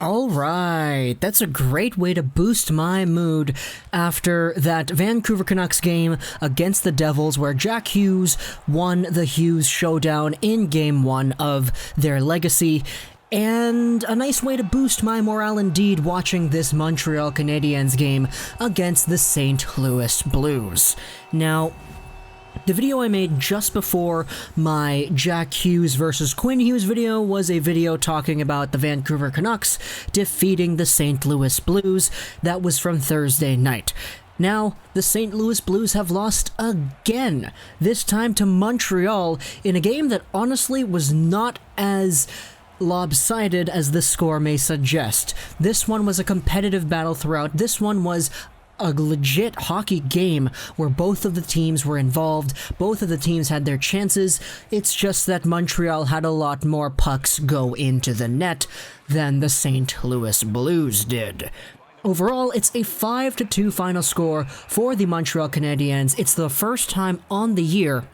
All right, that's a great way to boost my mood after that Vancouver Canucks game against the Devils where Jack Hughes won the Hughes Showdown in Game 1 of their legacy. And a nice way to boost my morale indeed watching this Montreal Canadiens game against the St. Louis Blues. Now, the video I made just before my Jack Hughes versus Quinn Hughes video was a video talking about the Vancouver Canucks defeating the St. Louis Blues. That was from Thursday night. Now, the St. Louis Blues have lost again, this time to Montreal, in a game that honestly was not as lopsided as the score may suggest. This one was a competitive battle throughout. This one was a legit hockey game where both of the teams were involved, both of the teams had their chances. It's just that Montreal had a lot more pucks go into the net than the St. Louis Blues did. Overall, it's a 5-2 final score for the Montreal Canadiens. It's the first time on the year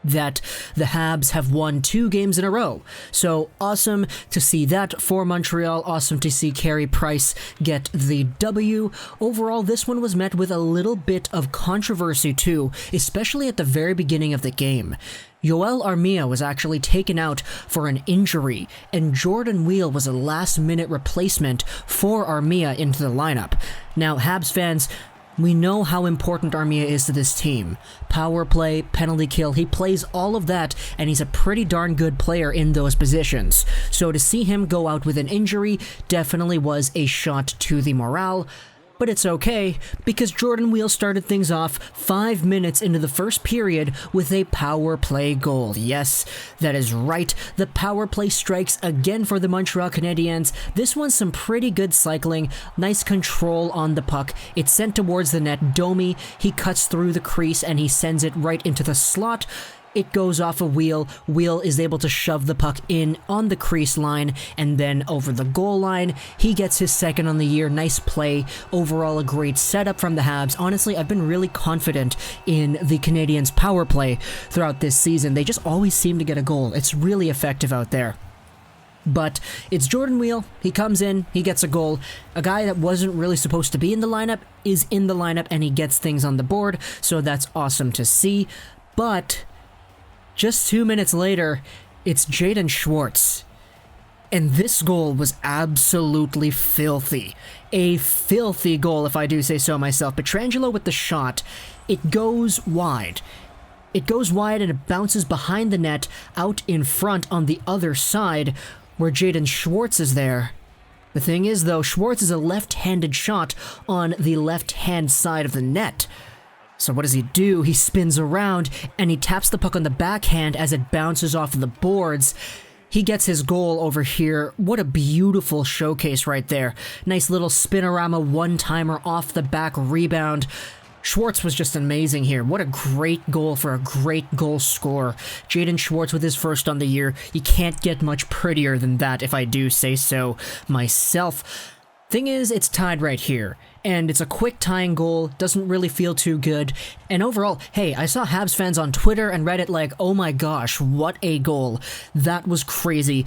that the Habs have won 2 games in a row. So awesome to see that for Montreal. Awesome to see Carey Price get the W. Overall, this one was met with a little bit of controversy too, especially at the very beginning of the game. Yoel Armia was actually taken out for an injury, and Jordan Weal was a last-minute replacement for Armia into the lineup. Now, Habs fans, we know how important Armia is to this team. Power play, penalty kill, he plays all of that, and he's a pretty darn good player in those positions. So to see him go out with an injury definitely was a shot to the morale. But it's okay, because Jordan Weal started things off 5 minutes into the first period with a power play goal. Yes, that is right, the power play strikes again for the Montreal Canadiens. This one's some pretty good cycling, nice control on the puck. It's sent towards the net. Domi, he cuts through the crease and he sends it right into the slot. It goes off a Weal. Weal is able to shove the puck in on the crease line and then over the goal line. He gets his second on the year. Nice play. Overall, a great setup from the Habs. Honestly, I've been really confident in the Canadiens' power play throughout this season. They just always seem to get a goal. It's really effective out there. But it's Jordan Weal. He comes in, he gets a goal. A guy that wasn't really supposed to be in the lineup is in the lineup and he gets things on the board, so that's awesome to see. But just 2 minutes later, it's Jaden Schwartz. And this goal was absolutely filthy. A filthy goal, if I do say so myself. Pietrangelo with the shot, it goes wide. It goes wide and it bounces behind the net, out in front on the other side, where Jaden Schwartz is there. The thing is, though, Schwartz is a left-handed shot on the left-hand side of the net. So what does he do? He spins around and he taps the puck on the backhand as it bounces off the boards. He gets his goal over here. What a beautiful showcase right there. Nice little spinorama one-timer off the back rebound. Schwartz was just amazing here. What a great goal for a great goal scorer. Jaden Schwartz with his first on the year. You can't get much prettier than that if I do say so myself. Thing is, it's tied right here, and it's a quick tying goal, doesn't really feel too good, and overall, hey, I saw Habs fans on Twitter and Reddit like, oh my gosh, what a goal. That was crazy.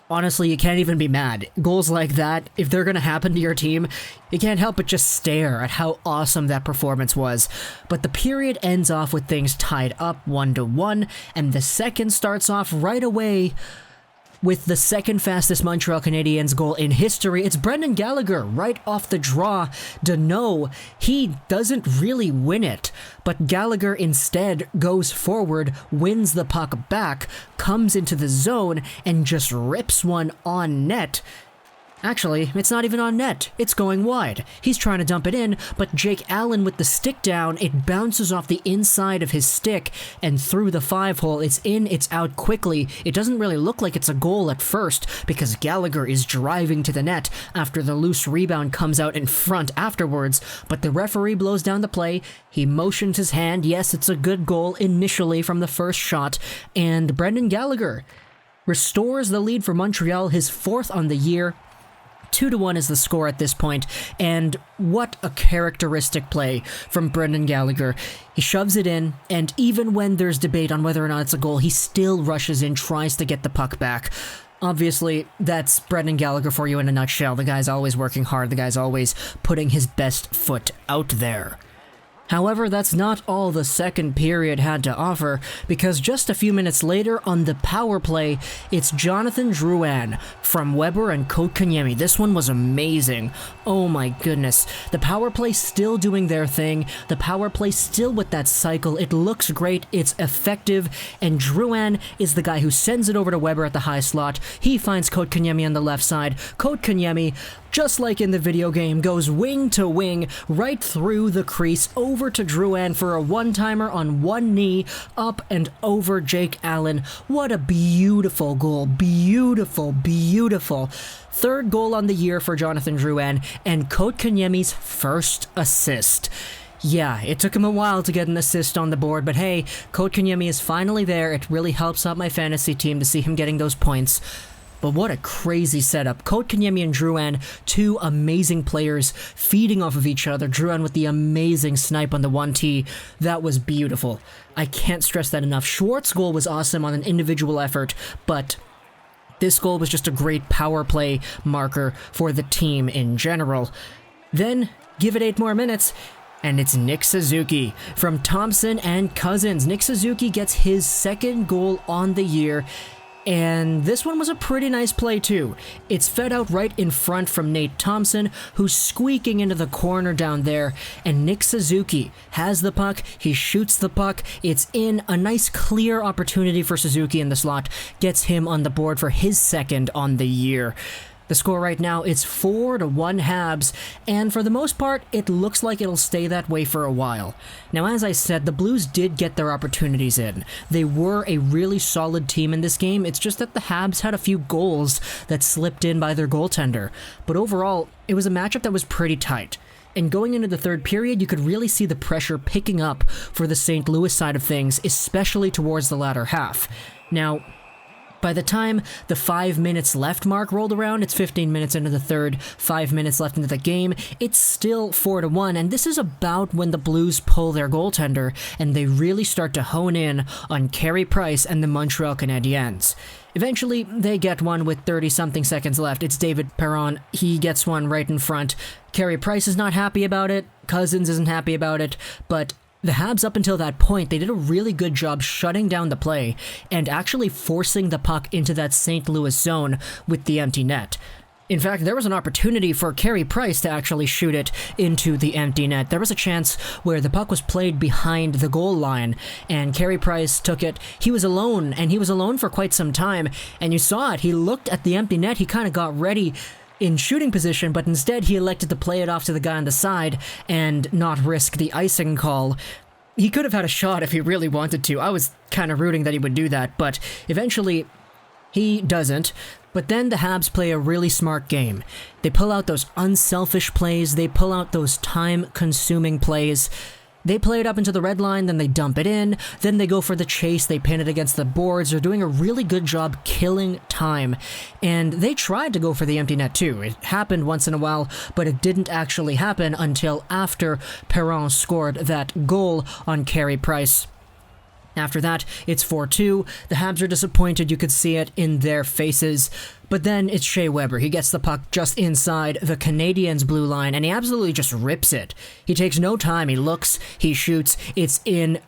Honestly, you can't even be mad. Goals like that, if they're gonna happen to your team, you can't help but just stare at how awesome that performance was. But the period ends off with things tied up 1-1, and the second starts off right away with the second fastest Montreal Canadiens goal in history. It's Brendan Gallagher right off the draw. Danault, he doesn't really win it, but Gallagher instead goes forward, wins the puck back, comes into the zone, and just rips one on net. Actually, it's not even on net. It's going wide. He's trying to dump it in, but Jake Allen with the stick down, it bounces off the inside of his stick and through the 5-hole. It's in, it's out quickly. It doesn't really look like it's a goal at first because Gallagher is driving to the net after the loose rebound comes out in front afterwards, but the referee blows down the play. He motions his hand. Yes, it's a good goal initially from the first shot, and Brendan Gallagher restores the lead for Montreal, his 4th on the year. 2-1 is the score at this point, and what a characteristic play from Brendan Gallagher. He shoves it in, and even when there's debate on whether or not it's a goal, he still rushes in, tries to get the puck back. Obviously, that's Brendan Gallagher for you in a nutshell. The guy's always working hard. The guy's always putting his best foot out there. However, that's not all the second period had to offer, because just a few minutes later on the power play, it's Jonathan Drouin from Weber and Kotkaniemi. This one was amazing. Oh my goodness. The power play still doing their thing. The power play still with that cycle. It looks great. It's effective. And Drouin is the guy who sends it over to Weber at the high slot. He finds Kotkaniemi on the left side. Kotkaniemi, just like in the video game, goes wing to wing, right through the crease, over to Drouin for a one-timer on one knee, up and over Jake Allen. What a beautiful goal. Beautiful, beautiful. Third goal on the year for Jonathan Drouin, and Kotkaniemi's first assist. Yeah, it took him a while to get an assist on the board, but hey, Kotkaniemi is finally there. It really helps out my fantasy team to see him getting those points. But what a crazy setup. Kotkaniemi and Drouin, two amazing players feeding off of each other. Drouin with the amazing snipe on the 1T. That was beautiful. I can't stress that enough. Schwartz's goal was awesome on an individual effort, but this goal was just a great power play marker for the team in general. Then, give it 8 more minutes, and it's Nick Suzuki from Thompson and Cousins. Nick Suzuki gets his second goal on the year, and this one was a pretty nice play too. It's fed out right in front from Nate Thompson, who's squeaking into the corner down there, and Nick Suzuki has the puck, he shoots the puck, it's in, a nice clear opportunity for Suzuki in the slot, gets him on the board for his second on the year. The score right now, it's 4-1 Habs, and for the most part, it looks like it'll stay that way for a while. Now, as I said, the Blues did get their opportunities in. They were a really solid team in this game, it's just that the Habs had a few goals that slipped in by their goaltender. But overall, it was a matchup that was pretty tight. And going into the third period, you could really see the pressure picking up for the St. Louis side of things, especially towards the latter half. Now, by the time the 5 minutes left mark rolled around, it's 15 minutes into the third, 5 minutes left into the game, it's still 4-1, and this is about when the Blues pull their goaltender, and they really start to hone in on Carey Price and the Montreal Canadiens. Eventually, they get one with 30-something seconds left. It's David Perron. He gets one right in front. Carey Price is not happy about it. Cousins isn't happy about it, but the Habs, up until that point, they did a really good job shutting down the play and actually forcing the puck into that St. Louis zone with the empty net. In fact, there was an opportunity for Carey Price to actually shoot it into the empty net. There was a chance where the puck was played behind the goal line, and Carey Price took it. He was alone, and he was alone for quite some time, and you saw it. He looked at the empty net. He kind of got ready in shooting position, but instead he elected to play it off to the guy on the side and not risk the icing call. He could have had a shot if he really wanted to. I was kind of rooting that he would do that, but eventually he doesn't. But then the Habs play a really smart game. They pull out those unselfish plays, they pull out those time-consuming plays. They play it up into the red line, then they dump it in, then they go for the chase, they pin it against the boards. They're doing a really good job killing time. And they tried to go for the empty net too. It happened once in a while, but it didn't actually happen until after Perron scored that goal on Carey Price. After that, it's 4-2. The Habs are disappointed, you could see it in their faces. But then it's Shea Weber. He gets the puck just inside the Canadiens' blue line, and he absolutely just rips it. He takes no time. He looks, he shoots. It's in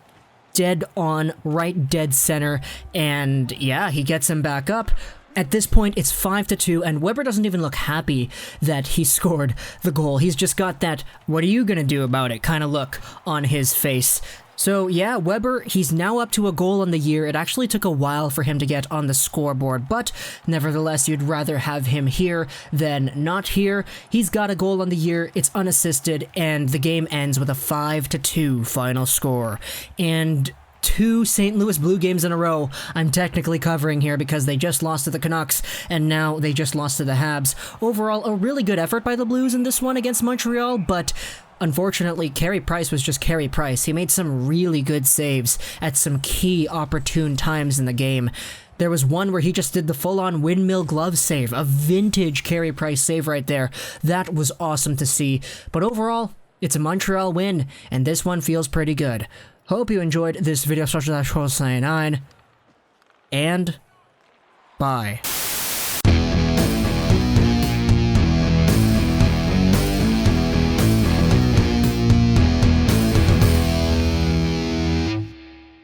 dead on, right dead center, and yeah, he gets him back up. At this point, it's 5-2, and Weber doesn't even look happy that he scored the goal. He's just got that, what are you going to do about it kind of look on his face. So yeah, Weber, he's now up to a goal on the year. It actually took a while for him to get on the scoreboard, but nevertheless, you'd rather have him here than not here. He's got a goal on the year, it's unassisted, and the game ends with a 5-2 final score. And 2 St. Louis Blue games in a row I'm technically covering here because they just lost to the Canucks and now they just lost to the Habs. Overall, a really good effort by the Blues in this one against Montreal, but unfortunately, Carey Price was just Carey Price. He made some really good saves at some key opportune times in the game. There was one where he just did the full-on windmill glove save, a vintage Carey Price save right there. That was awesome to see. But overall, it's a Montreal win, and this one feels pretty good. Hope you enjoyed this video, /9, and bye.